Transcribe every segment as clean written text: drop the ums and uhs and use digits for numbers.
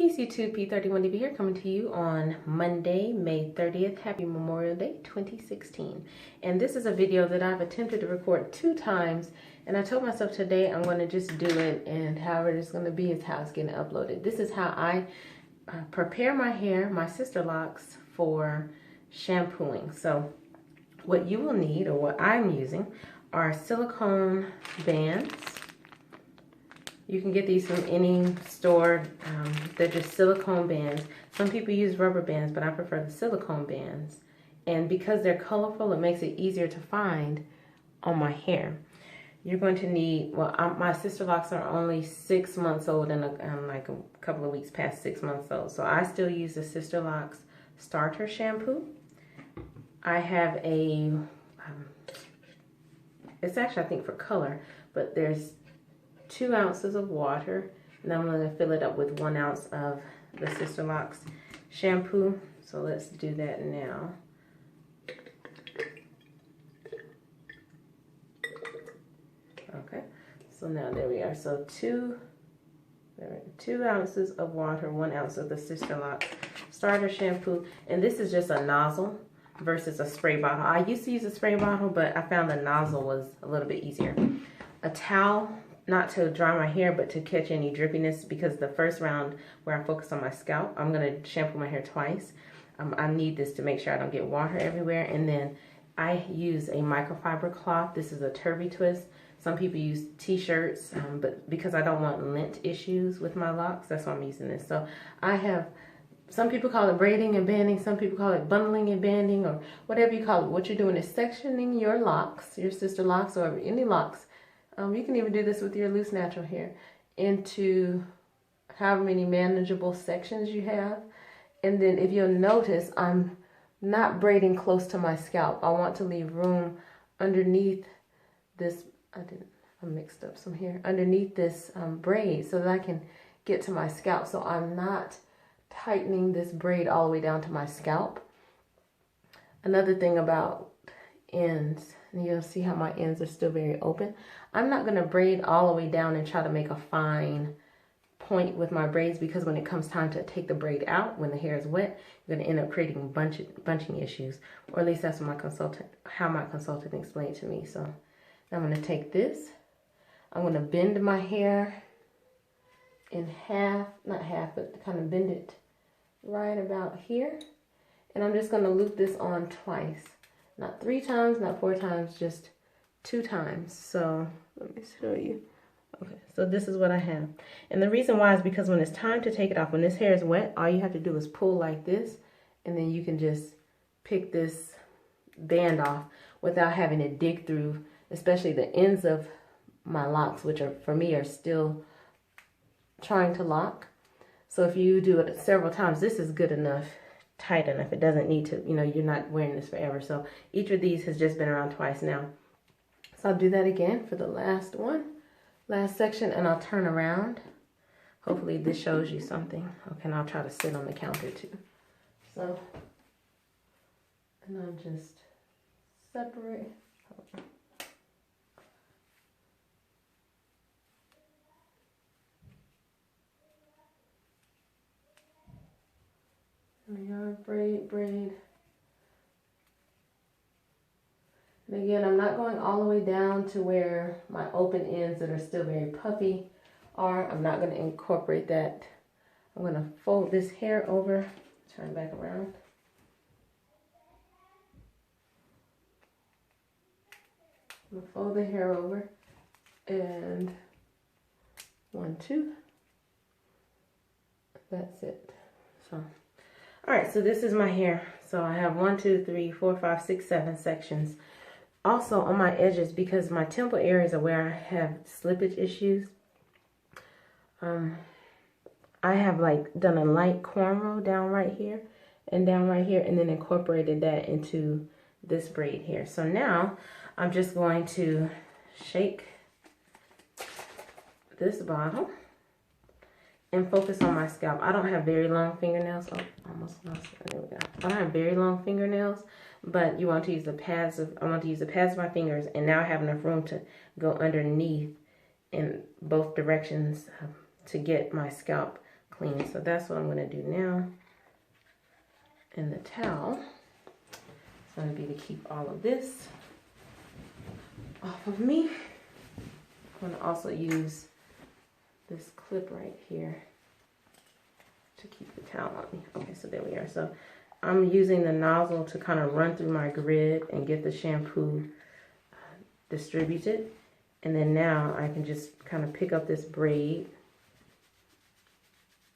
Peace YouTube, P31DB here, coming to you on Monday, May 30th. Happy Memorial Day 2016. And this is a video that I've attempted to record 2 times, and I told myself today I'm going to just do it, and however it's going to be is how it's getting uploaded. This is how I prepare my hair, my sister locks, for shampooing. So what you will need, or what I'm using, are silicone bands. You can get these from any store. They're just silicone bands. Some people use rubber bands, but I prefer the silicone bands. And because they're colorful, it makes it easier to find on my hair. You're going to need, well, my sister locks are only 6 months old and like a couple of weeks past 6 months old. So I still use the Sister Locks Starter Shampoo. I have a, it's actually I think for color, but there's 2 ounces of water, and I'm going to fill it up with 1 ounce of the Sister Locks shampoo. So let's do that now. Okay, so now there we are. So 2 ounces of water, 1 ounce of the Sister Locks starter shampoo, and this is just a nozzle versus a spray bottle. I used to use a spray bottle, but I found the nozzle was a little bit easier. A towel, not to dry my hair, but to catch any drippiness, because the first round where I focus on my scalp, I'm going to shampoo my hair twice. I need this to make sure I don't get water everywhere. And then I use a microfiber cloth. This is a Turvy Twist. Some people use t-shirts, but because I don't want lint issues with my locks, that's why I'm using this. So I have, some people call it braiding and banding, some people call it bundling and banding, or whatever you call it. What you're doing is sectioning your locks, your sister locks, or any locks. You can even do this with your loose natural hair, into however many manageable sections you have. And then if you'll notice, I'm not braiding close to my scalp. I want to leave room underneath this, I mixed up some here, underneath this braid, so that I can get to my scalp. So I'm not tightening this braid all the way down to my scalp. Another thing about ends, and you'll see how my ends are still very open. I'm not going to braid all the way down and try to make a fine point with my braids, because when it comes time to take the braid out, when the hair is wet, you're going to end up creating bunching issues, or at least that's what how my consultant explained to me. So now I'm going to take this, I'm going to bend my hair in half, not half, but kind of bend it right about here, and I'm just going to loop this on twice. Not 3 times, not 4 times, just 2 times. So let me show you. Okay, so this is what I have. And the reason why is because when it's time to take it off, when this hair is wet, all you have to do is pull like this, and then you can just pick this band off without having to dig through, especially the ends of my locks, which are, for me, are still trying to lock. So if you do it several times, this is good enough, tight enough. It doesn't need to, you know, you're not wearing this forever. So each of these has just been around twice now. So I'll do that again for the last one, last section, and I'll turn around. Hopefully this shows you something. Okay, and I'll try to sit on the counter too. So, and I'll just separate. There we are, braid. And again, I'm not going all the way down to where my open ends that are still very puffy are. I'm not going to incorporate that. I'm going to fold this hair over, turn back around. I'm going to fold the hair over, and 1, 2. That's it. So. All right, so this is my hair. So I have 1, 2, 3, 4, 5, 6, 7 sections. Also on my edges, because my temple areas are where I have slippage issues. I have like done a light cornrow down right here and down right here, and then incorporated that into this braid here. So now I'm just going to shake this bottle and focus on my scalp. I don't have very long fingernails. Oh, almost lost it. There we go. I don't have very long fingernails, but you want to use the pads of, I want to use the pads of my fingers, and now I have enough room to go underneath in both directions to get my scalp clean. So that's what I'm going to do now. And the towel is going to be to keep all of this off of me. I'm going to also use this clip right here to keep the towel on me. Okay, so there we are. So I'm using the nozzle to kind of run through my grid and get the shampoo distributed. And then now I can just kind of pick up this braid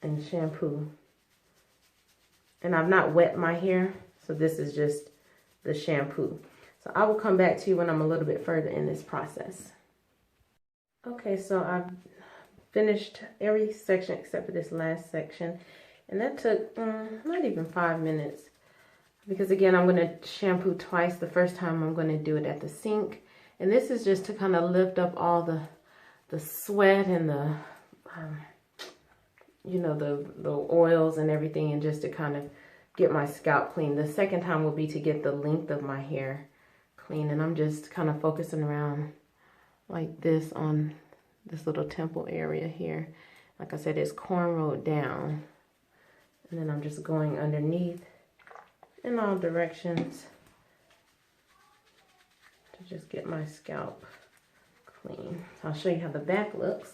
and shampoo. And I've not wet my hair, so this is just the shampoo. So I will come back to you when I'm a little bit further in this process. Okay, so I've finished every section except for this last section. And that took not even 5 minutes. Because again, I'm going to shampoo twice. The first time I'm going to do it at the sink. And this is just to kind of lift up all the sweat and the, you know, the oils and everything, and just to kind of get my scalp clean. The second time will be to get the length of my hair clean. And I'm just kind of focusing around like this on this little temple area here. Like I said, it's cornrowed down. And then I'm just going underneath in all directions to just get my scalp clean. So I'll show you how the back looks.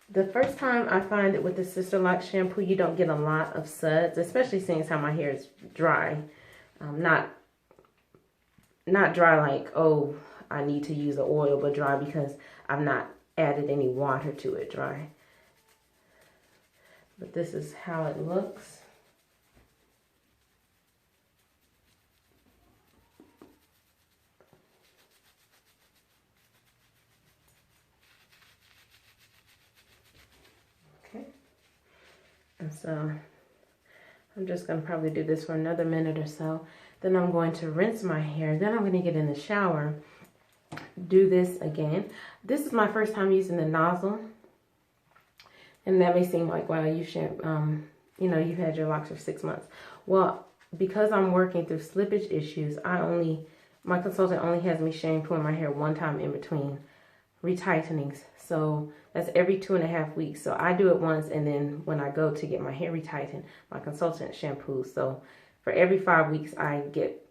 The first time I find it with the Sisterlock shampoo, you don't get a lot of suds, especially seeing how my hair is dry. Not dry like, oh, I need to use the oil, but dry because I've not added any water to it, dry. But this is how it looks. Okay. And so I'm just going to probably do this for another minute or so. Then I'm going to rinse my hair. Then I'm going to get in the shower, do this again. This is my first time using the nozzle. And that may seem like, wow, you should, you know, you've had your locks for 6 months. Well, because I'm working through slippage issues, my consultant only has me shampooing my hair one time in between retightenings. So that's every 2.5 weeks. So I do it once, and then when I go to get my hair retightened, my consultant shampoos. So for every 5 weeks, I get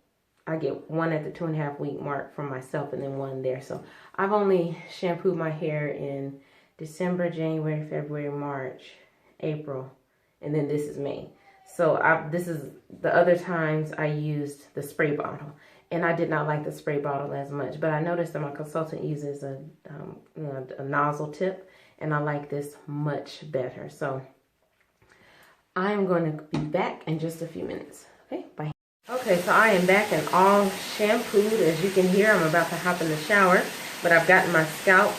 one at the 2.5 week mark for myself, and then one there. So I've only shampooed my hair in December, January, February, March, April, and then this is May. So this is the other times I used the spray bottle, and I did not like the spray bottle as much. But I noticed that my consultant uses a nozzle tip, and I like this much better. So I'm going to be back in just a few minutes. Okay, bye. Okay, so I am back and all shampooed. As you can hear, I'm about to hop in the shower, but I've gotten my scalp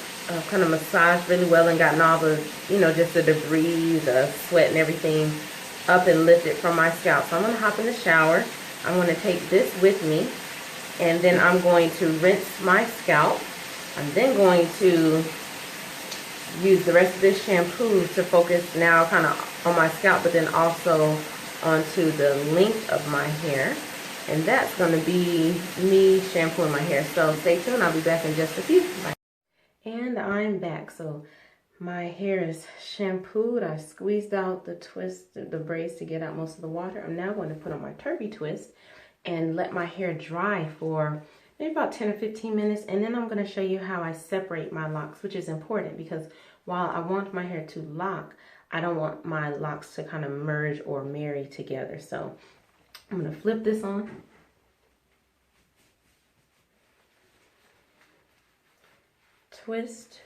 kind of massaged really well and gotten all the, you know, just the debris, the sweat and everything up and lifted from my scalp. So I'm going to hop in the shower. I'm going to take this with me, and then I'm going to rinse my scalp. I'm then going to use the rest of this shampoo to focus now kind of on my scalp, but then also onto the length of my hair. And that's going to be me shampooing my hair. So stay tuned. I'll be back in just a few. Bye. And I'm back. So my hair is shampooed. I squeezed out the twist, the braids to get out most of the water. I'm now going to put on my Turby twist and let my hair dry for maybe about 10 or 15 minutes. And then I'm going to show you how I separate my locks, which is important because while I want my hair to lock, I don't want my locks to kind of merge or marry together. So I'm going to flip this on. Twist.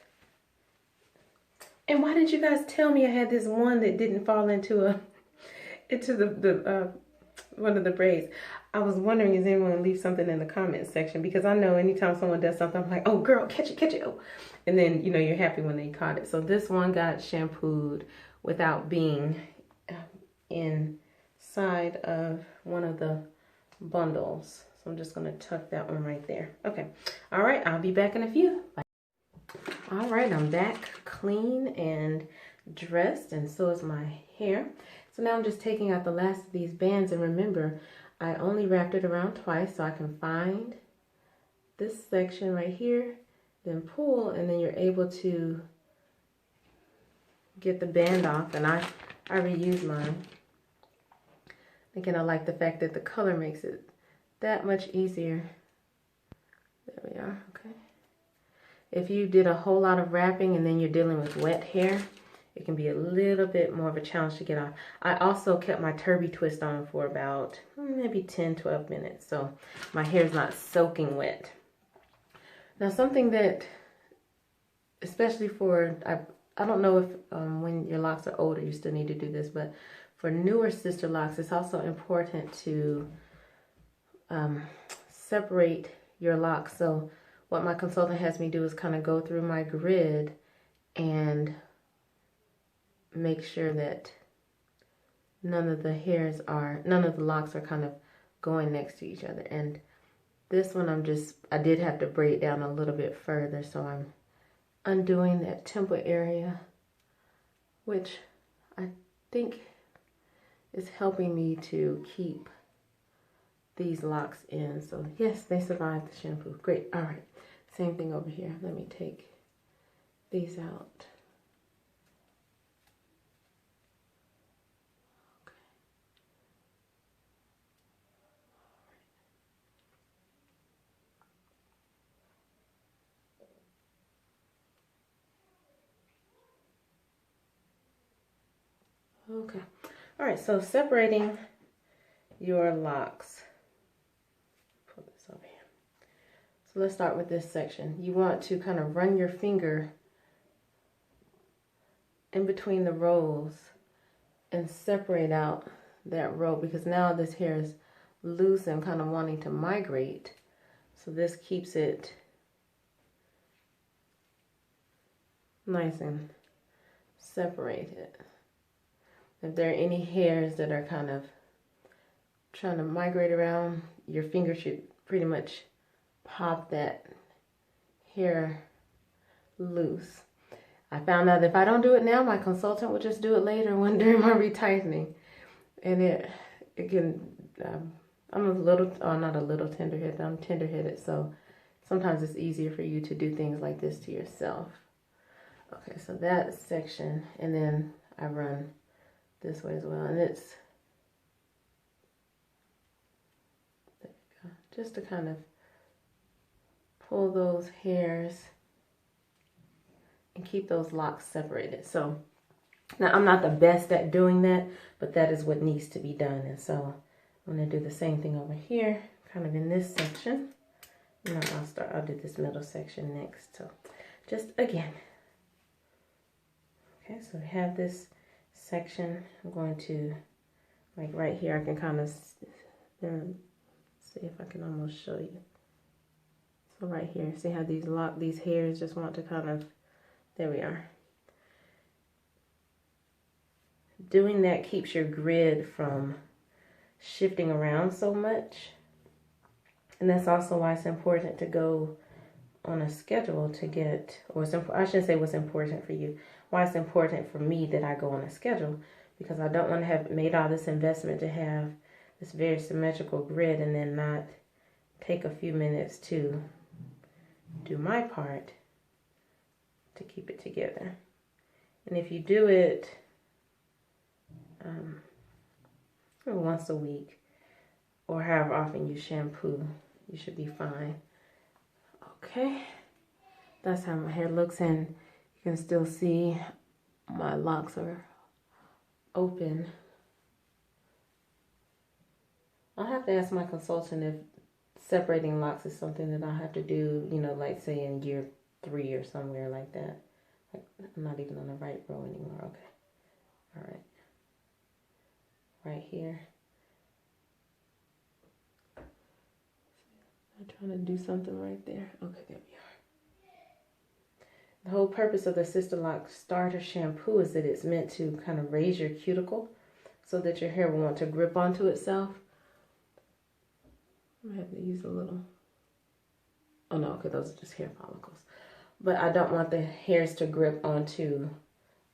And why didn't you guys tell me I had this one that didn't fall into the one of the braids? I was wondering, is anyone gonna leave something in the comment section? Because I know anytime someone does something, I'm like, oh girl, catch it. Oh. And then, you know, you're happy when they caught it. So this one got shampooed without being inside of one of the bundles. So I'm just gonna tuck that one right there. Okay. All right, I'll be back in a few. Bye. All right, I'm back clean and dressed, and so is my hair. So now I'm just taking out the last of these bands, and remember, I only wrapped it around twice so I can find this section right here, then pull, and then you're able to get the band off. And I I reuse mine. Again, I like the fact that the color makes it that much easier. There we are, okay. If you did a whole lot of wrapping and then you're dealing with wet hair, it can be a little bit more of a challenge to get off. I also kept my Turby twist on for about maybe 10-12 minutes, so my hair is not soaking wet. Now something that, especially for, I don't know if when your locks are older you still need to do this, but for newer sister locks, it's also important to separate your locks. So what my consultant has me do is kind of go through my grid and make sure that none of the locks are kind of going next to each other. And this one I did have to braid down a little bit further, so I'm undoing that temple area, which I think is helping me to keep these locks in. So yes, they survived the shampoo. Great. All right. Same thing over here. Let me take these out. Okay. All right. So separating your locks. Put this over here. So let's start with this section. You want to kind of run your finger in between the rows and separate out that row, because now this hair is loose and kind of wanting to migrate. So this keeps it nice and separated. If there are any hairs that are kind of trying to migrate around, your finger should pretty much pop that hair loose. I found out if I don't do it now, my consultant will just do it later when during my retightening. And it can, I'm a little, not a little tender-headed, I'm tender-headed, so sometimes it's easier for you to do things like this to yourself. Okay, so that section, and then I run this way as well, and it's, there you go, just to kind of pull those hairs and keep those locks separated. So now I'm not the best at doing that, but that is what needs to be done. And so I'm going to do the same thing over here, kind of in this section. No, I'll do this middle section next. So just again. Okay, so we have this section. I'm going to, like right here, I can kind of see if I can almost show you. So right here, see how these hairs just want to kind of, there we are. Doing that keeps your grid from shifting around so much. And that's also why it's important to go on a schedule to get, or I shouldn't say what's important for you, why it's important for me that I go on a schedule, because I don't want to have made all this investment to have this very symmetrical grid and then not take a few minutes to do my part to keep it together. And if you do it once a week or however often you shampoo, you should be fine. Okay, that's how my hair looks, and you can still see my locks are open. I'll have to ask my consultant if separating locks is something that I'll have to do, you know, like say in year 3 or somewhere like that. Like, I'm not even on the right row anymore. Okay. All right. Right here. I'm trying to do something right there. Okay, there we are. The whole purpose of the Sisterlock Starter Shampoo is that it's meant to kind of raise your cuticle so that your hair will want to grip onto itself. I have to use a little. Oh no, okay, those are just hair follicles. But I don't want the hairs to grip onto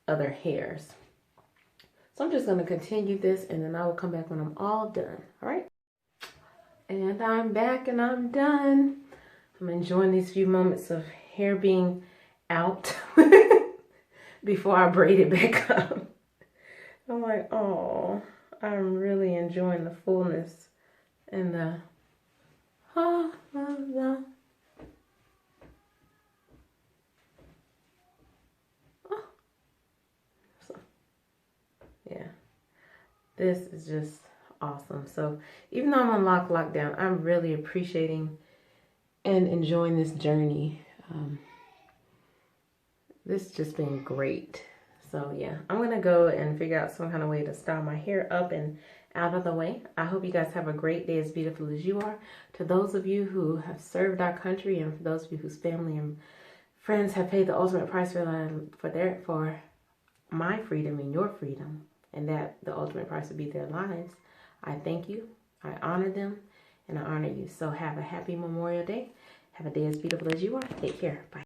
other hairs. So I'm just going to continue this, and then I will come back when I'm all done. All right. And I'm back and I'm done. I'm enjoying these few moments of hair being out before I braid it back up. I'm like, oh, I'm really enjoying the fullness and the So, yeah, this is just awesome. So even though I'm on lockdown, I'm really appreciating and enjoying this journey. This has just been great. So yeah, I'm gonna go and figure out some kind of way to style my hair up and out of the way. I hope you guys have a great day, as beautiful as you are. To those of you who have served our country, and for those of you whose family and friends have paid the ultimate price for my freedom and your freedom, and that the ultimate price would be their lives, I thank you, I honor them, and I honor you. So have a happy Memorial Day. Have a day as beautiful as you are. Take care. Bye.